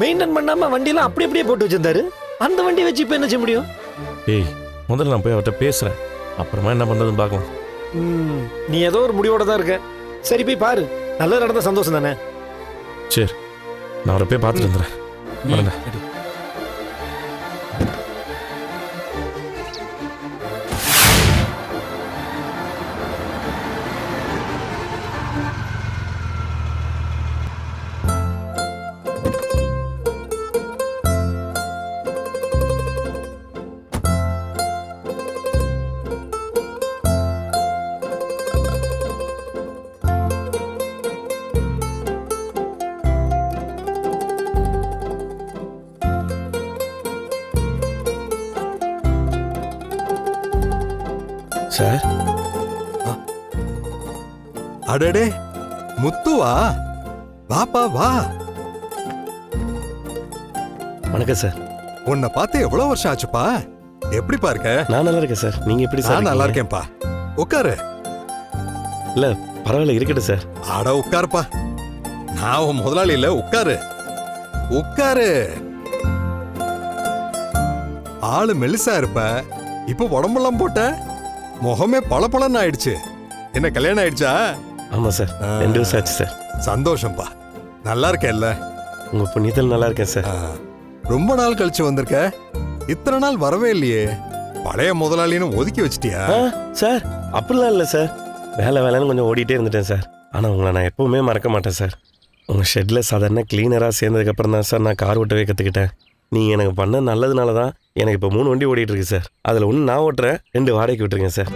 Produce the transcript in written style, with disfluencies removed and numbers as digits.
Maintain பண்ணாம வண்டியெல்லாம் அப்படி அப்படியே போட்டு வச்சிருந்தாரு. அந்த வண்டியை வச்சு இப்போ என்ன செய்ய முடியும்? ஏய், முதல்ல நான் போய் அவர்கிட்ட பேசுறேன், அப்புறமா என்ன பண்றதுன்னு பார்க்கலாம். நீ ஏதோ ஒரு முடிவோட தான் இருக்க. சரி போய் பாரு, நல்லது நடந்த சந்தோஷம் தானே. சரி, நான் அவரை போய் பார்த்துட்டு வந்துடுறேன். வரேன்டா. சார், அடடே முத்துவா, வாப்பா வா. வணக்கம் சார். உன்னை பார்த்து எவ்வளவு வருஷம் ஆச்சுப்பா? எப்படிப்பா இருக்க? நான் நல்லா இருக்கேன் சார். நீங்க எப்படி சார்? நான் நல்லா இருக்கேன்ப்பா. உட்காரு. இல்ல பரவாயில்ல, இருக்கட்டும் சார். அட உட்காருப்பா, நான் உன் முதலாளி இல்ல. உட்காரு உட்காரு. ஆளு மெலிசா இருப்ப, இப்ப உடம்பெல்லாம் போட்ட, முகமே பளபளன்னு ஆயிடுச்சு. என்ன கல்யாணம் ஆயிடுச்சா? ஆமா சார், 2 வருஷம் ஆச்சு சார். சந்தோஷம்ப்பா. நல்லா இருக்கேல்ல? உங்க புண்ணியத்தில் நல்லா இருக்கேன் சார். ரொம்ப நாள் கழிச்சு வந்திருக்க. இத்தனை நாள் வரவே இல்லையே. பழைய முதலாளின்னு ஒதுக்கி வச்சிட்டியா? சார் அப்படிலாம் இல்லை சார். வேலைன்னு கொஞ்சம் ஓடிட்டே இருந்துட்டேன் சார். ஆனால் உங்களை நான் எப்பவுமே மறக்க மாட்டேன் சார். உங்கள் ஷெட்டில் சாதாரண கிளீனராக சேர்ந்ததுக்கப்புறம் தான் சார் நான் கார் ஓட்டவே கற்றுக்கிட்டேன். நீங்கள் எனக்கு பண்ண நல்லதுனால தான் எனக்கு இப்போ 3 வண்டி ஓடிட்டு இருக்கு சார். அதில் 1 நான் ஓட்டுறேன், 2 வாடகைக்கு விட்டுருங்க சார்.